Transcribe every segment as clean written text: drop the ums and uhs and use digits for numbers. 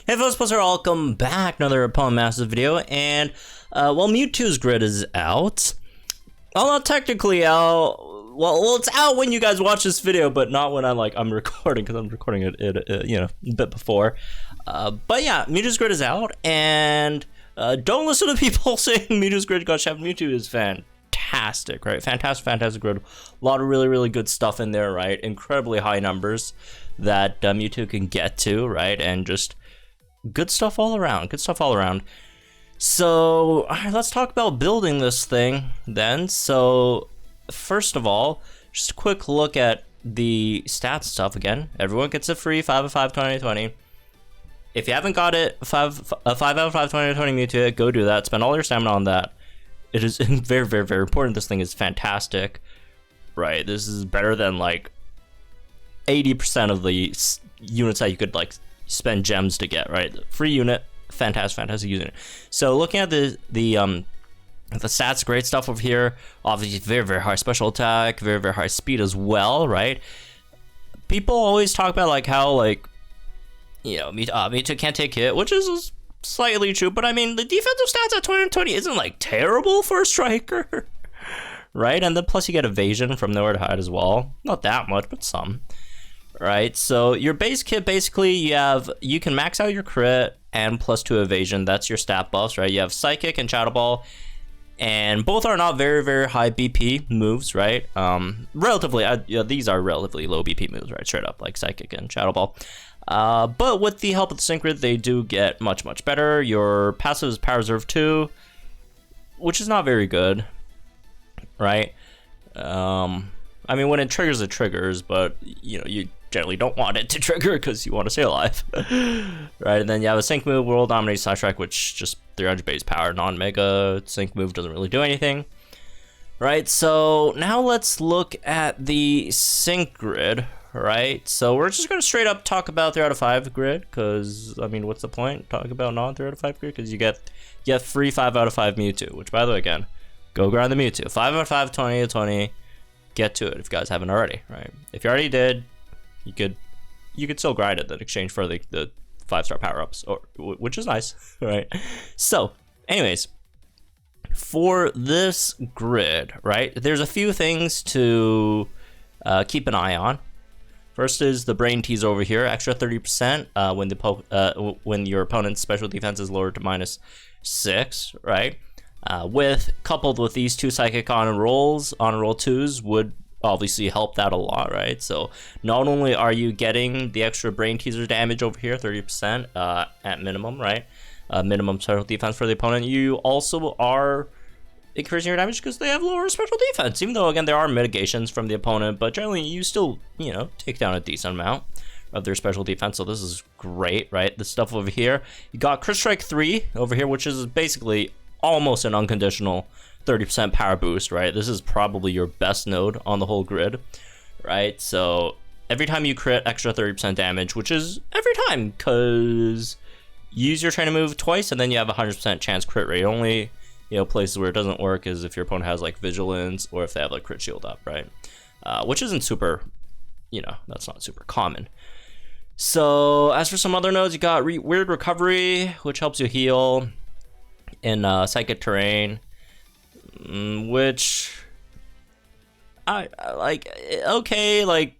Hey folks, welcome back. Another Opponent Masters video, and well, Mewtwo's grid is out. Well, not technically out. Well, it's out when you guys watch this video, but not when I'm recording, because I'm recording it, a bit before. But yeah, Mewtwo's grid is out, and don't listen to people saying Mewtwo's grid got shafted. Mewtwo is fantastic, right? Fantastic grid. A lot of really good stuff in there, right? Incredibly high numbers that Mewtwo can get to, right? And just good stuff all around. So, all right, let's talk about building this thing then. So, first of all, just a quick look at the stats stuff again. Everyone gets it free, 5 of 5, 2020. If you haven't got it, 5 out of 5, 2020 Mewtwo, go do that. Spend all your stamina on that. It is very important. This thing is fantastic, right? This is better than like 80% of the units that you could like spend gems to get, right? Free unit, fantastic unit. So looking at the stats, great stuff over here. Obviously very high special attack, very high speed as well, right? People always talk about like how like, you know, Mewtwo can't take hit, which is slightly true, but I mean the defensive stats at 2020 isn't like terrible for a striker. Right? And then plus you get evasion from nowhere to hide as well. Not that much, but some. Right, so your base kit, basically you can max out your crit and +2 evasion. That's your stat buffs, right? You have Psychic and Shadow Ball, and both are not very high BP moves, right? These are relatively low BP moves, right? Straight up, like Psychic and Shadow Ball. But with the help of the Sync Grid, they do get much better. Your passive is Power Reserve 2, which is not very good, right? I mean, when it triggers, it triggers, but you know, you generally don't want it to trigger because you want to stay alive. Right? And then you have a Sync move, World Dominate Sidetrack, which just 300 base power, non-mega. Sync move doesn't really do anything. Right? So now let's look at the Sync Grid, right? So we're just going to straight up talk about 3 out of 5 grid, because, I mean, what's the point? Talk about non-3 out of 5 grid, because you get free 5 out of 5 Mewtwo, which, by the way, again, go grind the Mewtwo. 5 out of 5, 20 to 20. Get to it if you guys haven't already, right? If you already did, you could still grind it in exchange for the 5-star power-ups, which is nice, right? So, anyways, for this grid, right, there's a few things to keep an eye on. First is the brain tease over here, extra 30% when your opponent's special defense is lowered to -6, right? Coupled with these 2 psychic on roll 2s would obviously help that a lot, right? So not only are you getting the extra brain teaser damage over here, 30% at minimum, right? Minimum special defense for the opponent, you also are increasing your damage because they have lower special defense, even though again there are mitigations from the opponent, but generally you still, you know, take down a decent amount of their special defense. So this is great, right? The stuff over here, you got Crit Strike 3 over here, which is basically almost an unconditional 30% power boost, right? This is probably your best node on the whole grid, right? So every time you crit, extra 30% damage, which is every time, because use your trainer move twice and then you have a 100% chance crit rate. Only, you know, places where it doesn't work is if your opponent has like vigilance or if they have like crit shield up, right? Which isn't super, you know, that's not super common. So as for some other nodes, you got Weird Recovery, which helps you heal in psychic terrain, which I like. Okay, like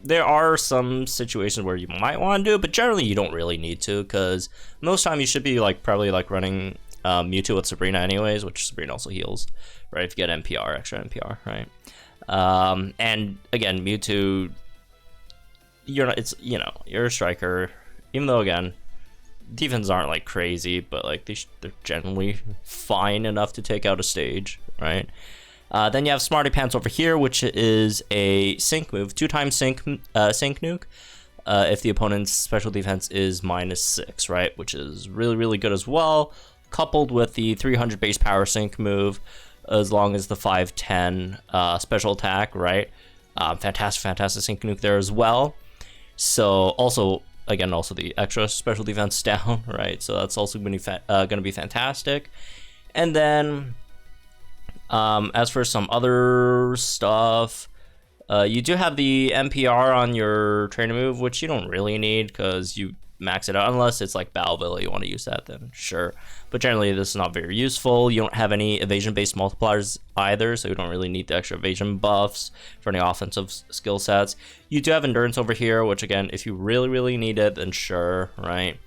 there are some situations where you might want to do it, but generally you don't really need to, because most time you should be like probably like running Mewtwo with Sabrina anyways, which Sabrina also heals, right? If you get NPR, extra NPR, right? And again, Mewtwo, you're a striker, even though again defenses aren't like crazy, but like they're generally fine enough to take out a stage, right? Then you have Smarty Pants over here, which is a sync move, 2x sync nuke if the opponent's special defense is -6, right? Which is really good as well, coupled with the 300 base power sync move, as long as the 510 special attack, right? Fantastic sync nuke there as well. So also the extra special defense down, right? So that's also going to be fantastic. And then as for some other stuff, You do have the NPR on your trainer move, which you don't really need because you max it out, unless it's like Balvilla, you want to use that, then sure. But generally, this is not very useful. You don't have any evasion-based multipliers either, so you don't really need the extra evasion buffs for any offensive skill sets. You do have endurance over here, which again, if you really need it, then sure, right?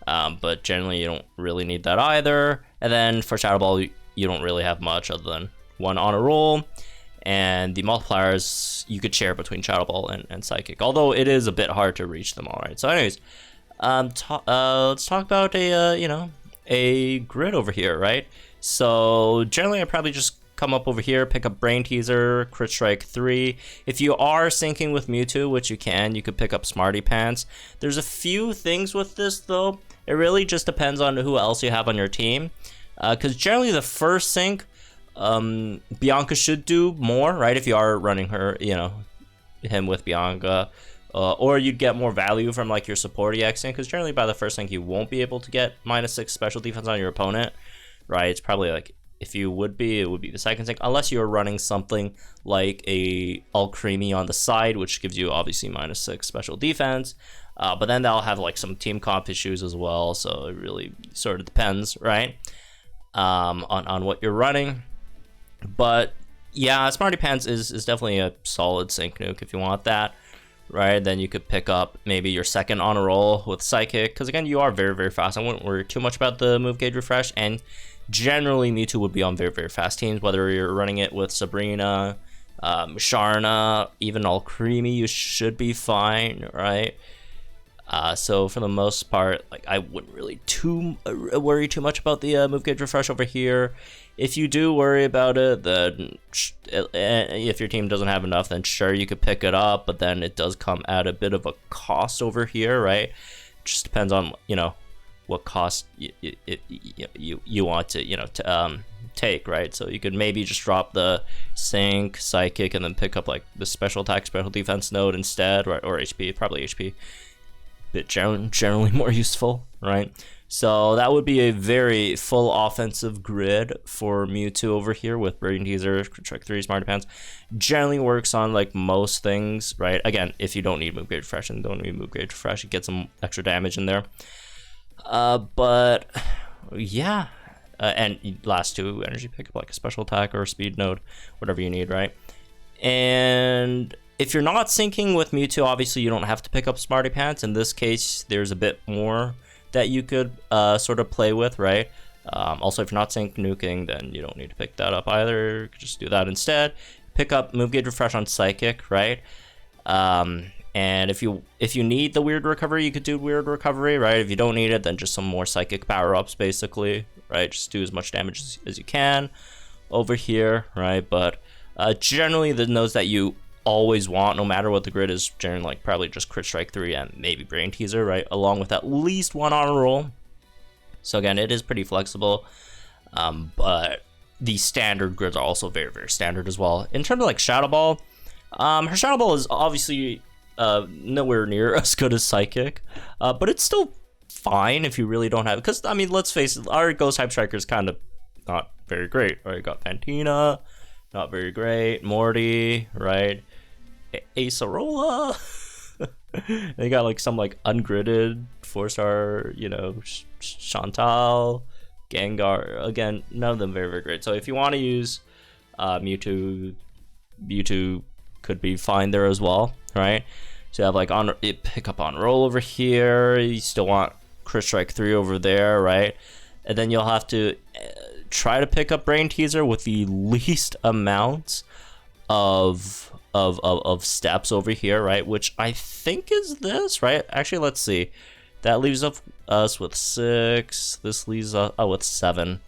But generally, you don't really need that either. And then for Shadow Ball, you don't really have much other than 1 on a roll. And the multipliers you could share between Shadow Ball and Psychic, although it is a bit hard to reach them all, right? So anyways, let's talk about a grid over here, right? So generally I probably just come up over here, pick up Brain Teaser, Crit Strike 3. If you are syncing with Mewtwo, which you could pick up Smarty Pants. There's a few things with this though. It really just depends on who else you have on your team. Because generally the first sync, Bianca should do more, right? If you are running her, him with Bianca, or you'd get more value from like your support EX, because generally by the first sync you won't be able to get -6 special defense on your opponent, right? It's probably like, if you would be, it would be the second sync, unless you're running something like a All Creamy on the side, which gives you obviously -6 special defense. But then they'll have like some team comp issues as well, so it really sort of depends, right? On what you're running. But yeah, Smarty Pants is definitely a solid sync nuke if you want that, right? Then you could pick up maybe your second on a roll with Psychic, because again, you are very fast. I wouldn't worry too much about the move gauge refresh, and generally Mewtwo would be on very fast teams, whether you're running it with Sabrina, Sharna, even All Creamy, you should be fine, right? So for the most part, like, I wouldn't really worry too much about the move gauge refresh over here. If you do worry about it, then if your team doesn't have enough, then sure, you could pick it up, but then it does come at a bit of a cost over here, right? Just depends on what cost you want to take, right? So you could maybe just drop the sync, Psychic, and then pick up like the special attack, special defense node instead, right? Or HP, probably HP. Bit generally more useful, right? So that would be a very full offensive grid for Mewtwo over here with Brain Teaser, Trick 3, Smarty Pants. Generally works on like most things, right? Again, if you don't need move gauge refresh and don't need move gauge refresh, you get some extra damage in there. But yeah, and last 2 energy pick up like a special attack or a speed node, whatever you need, right? And if you're not syncing with Mewtwo, obviously you don't have to pick up Smarty Pants. In this case, there's a bit more that you could sort of play with, right? Also, if you're not sync nuking, then you don't need to pick that up either. You could just do that instead. Pick up move gauge refresh on Psychic, right? And if you need the weird recovery, you could do weird recovery, right? If you don't need it, then just some more Psychic power-ups, basically, right? Just do as much damage as you can over here, right? But generally, the nodes that you always want, no matter what the grid is, generally like probably just Crit Strike 3 and maybe Brain Teaser, right? Along with at least 1 on a roll. So again, it is pretty flexible, but the standard grids are also very standard as well. In terms of like Shadow Ball, her Shadow Ball is obviously nowhere near as good as Psychic, but it's still fine if you really don't have it. Because I mean, let's face it, our Ghost type striker is kind of not very great, right? You got Fantina, not very great. Morty, right? Acerola. They got like some like ungridded 4-star, Chantal, Gengar. Again, none of them very great. So if you want to use Mewtwo could be fine there as well, right? So you have like pick up on roll over here. You still want Crit Strike 3 over there, right? And then you'll have to try to pick up Brain Teaser with the least amount of steps over here, right? Which I think is this, right? Actually, let's see. That leaves us with 6. This leaves us with 7.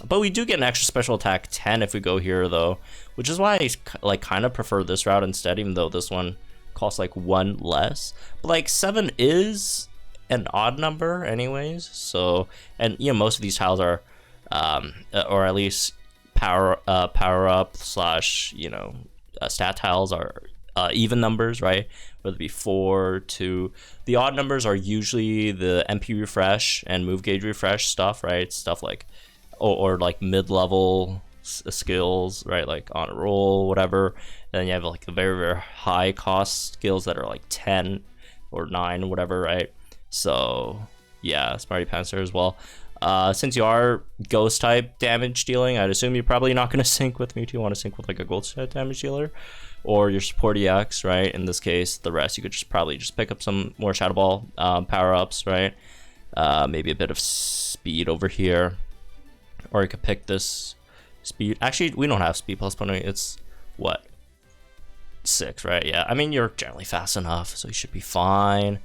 But we do get an extra special attack 10 if we go here, though, which is why I like kind of prefer this route instead, even though this one costs like 1 less. But like 7 is an odd number anyways, so, and most of these tiles are or at least power up / stat tiles are even numbers, right? Whether it be 4, 2. The odd numbers are usually the MP refresh and move gauge refresh stuff, right? Stuff like or like mid-level skills, right? Like on a roll, whatever. And then you have like the very high cost skills that are like 10, or 9, whatever, right? So yeah, Smarty Pants there as well. Since you are ghost type damage dealing, I'd assume you're probably not going to sync with Mewtwo. You want to sync with like a ghost type damage dealer or your support EX, right? In this case, the rest you could probably just pick up some more Shadow Ball power ups, right? Maybe a bit of speed over here, or you could pick this speed. Actually, we don't have speed plus pony. It's what, 6, right? Yeah, I mean, you're generally fast enough, so you should be fine.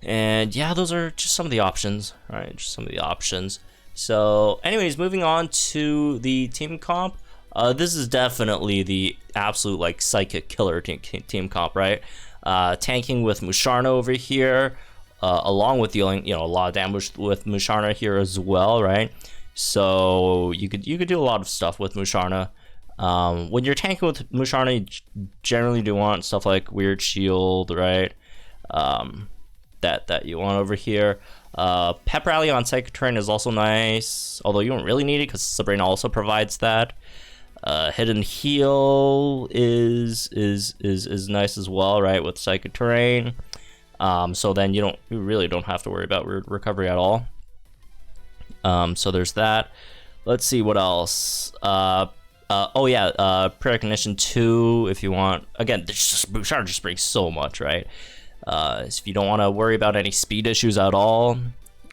And yeah, those are just some of the options, right? Just some of the options. So anyways, moving on to the team comp. This is definitely the absolute like psychic killer team comp, right? Tanking with Musharna over here, along with dealing, a lot of damage with Musharna here as well, right? So you could do a lot of stuff with Musharna. When you're tanking with Musharna, you generally do want stuff like Weird Shield, right? That you want over here. Pep Rally on Psychic Terrain is also nice, although you don't really need it because Sabrina also provides that. Hidden Heal is nice as well, right, with Psychic Terrain. So then you really don't have to worry about recovery at all. So there's that. Let's see what else. Oh yeah, Precognition 2 if you want. Again, Musharna just brings so much, right? If you don't want to worry about any speed issues at all,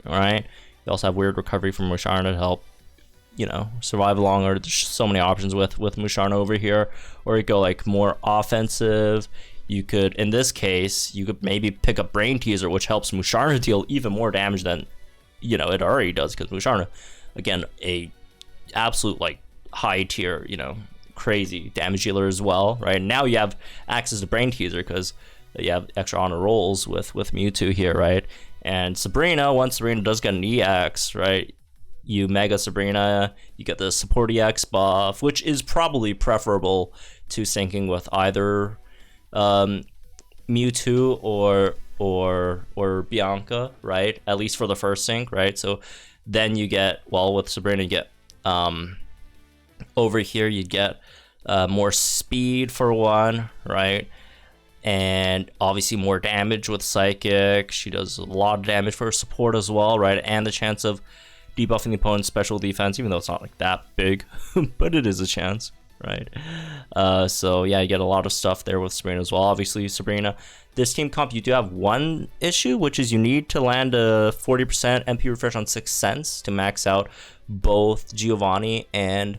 right? You also have weird recovery from Musharna to help, survive longer. There's just so many options with Musharna over here. Or you go like more offensive. You could, in this case, you could maybe pick up Brain Teaser, which helps Musharna deal even more damage than, it already does, because Musharna, again, a absolute like high tier, crazy damage dealer as well, right? Now you have access to Brain Teaser because you have extra honor rolls with Mewtwo here, right? And Sabrina, once Sabrina does get an EX, right, you Mega Sabrina, you get the support EX buff, which is probably preferable to syncing with either Mewtwo or Bianca, right? At least for the first sync, right? So then you get, with Sabrina, you get over here you get more speed for one, right? And obviously more damage with Psychic. She does a lot of damage for her support as well, right? And the chance of debuffing the opponent's special defense, even though it's not like that big, but it is a chance, right? So yeah, you get a lot of stuff there with Sabrina as well. Obviously, Sabrina, this team comp, you do have one issue, which is you need to land a 40% MP refresh on 6 cents to max out both Giovanni and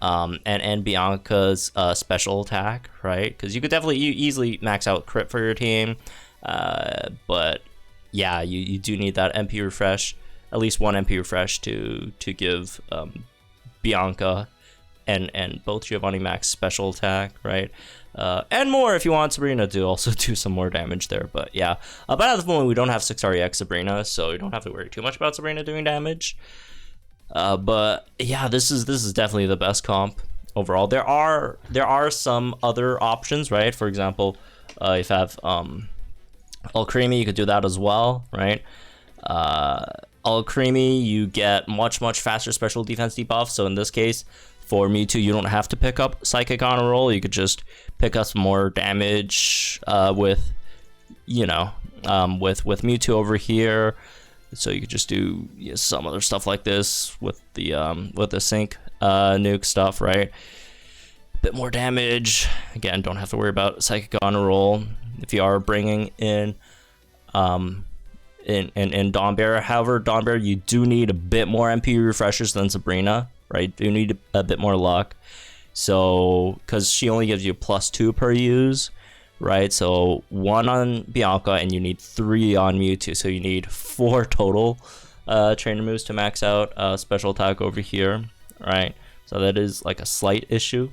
Bianca's special attack, right? Because you could definitely easily max out crit for your team, but yeah, you do need that MP refresh, at least one MP refresh to give Bianca and both Giovanni max special attack, right? And more if you want Sabrina to also do some more damage there, but yeah. But at the moment we don't have 6REX Sabrina, so you don't have to worry too much about Sabrina doing damage. But yeah, this is definitely the best comp overall. There are some other options, right? For example, if you have Alcremie, you could do that as well, right? Alcremie, you get much faster special defense debuff. So in this case, for Mewtwo, you don't have to pick up Psychic on a roll. You could just pick up some more damage with Mewtwo over here. So you could just do some other stuff like this with the sync nuke stuff, right? A bit more damage. Again, don't have to worry about Psychic on a roll if you are bringing in Dawnbearer. However, Dawnbearer, you do need a bit more MP refreshers than Sabrina, right? You need a bit more luck. So because she only gives you +2 per use, right? So 1 on Bianca and you need 3 on Mewtwo, so you need 4 total trainer moves to max out special attack over here, right? So that is like a slight issue,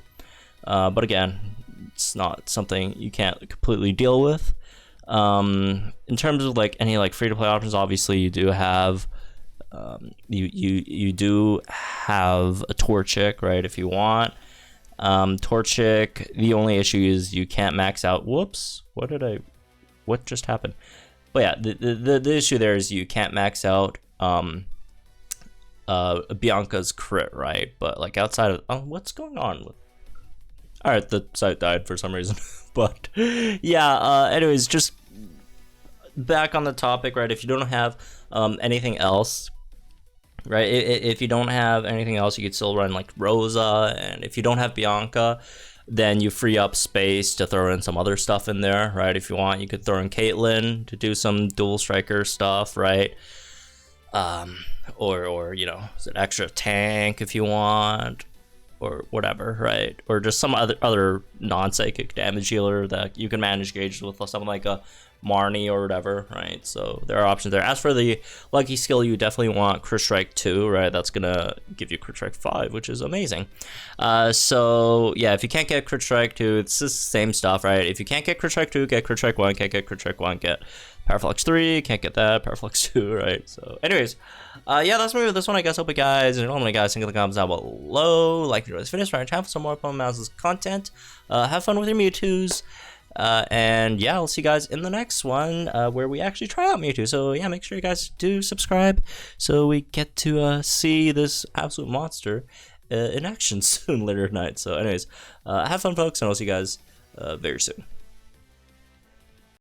but again, it's not something you can't completely deal with. In terms of like any like free-to-play options, obviously you do have you do have a Torchic, right, if you want. Torchic, the only issue is you can't max out. Whoops, what just happened? But yeah, the issue there is you can't max out Bianca's crit, right? But like outside of what's going on with, all right, the site died for some reason. But yeah, anyways, just back on the topic, right? If you don't have anything else, right? If you don't have anything else, you could still run like Rosa, and if you don't have Bianca, then you free up space to throw in some other stuff in there, right? If you want, you could throw in Caitlyn to do some dual striker stuff, right? Or you know, is it extra tank if you want, or whatever, right? Or just some other non-psychic damage healer that you can manage gauges with, something like a Marnie or whatever, right? So there are options there. As for the lucky skill, you definitely want Crit Strike 2, right? That's gonna give you Crit Strike 5, which is amazing. So yeah, if you can't get Crit Strike 2, it's the same stuff, right? If you can't get Crit Strike 2, get Crit Strike 1. Can't get Crit Strike 1, get Powerflex 3. Can't get that, Powerflex 2, right? So anyways, yeah, that's me with this one, I guess. Hope you guys enjoyed. Let me guys think in the comments down below. Like and enjoy this video, subscribe to the channel for some more Pokemon Mouse's content. Have fun with your Mewtwo's. And yeah, I'll see you guys in the next one, where we actually try out Mewtwo. So yeah, make sure you guys do subscribe so we get to see this absolute monster in action soon later tonight. So anyways, have fun, folks, and I'll see you guys very soon.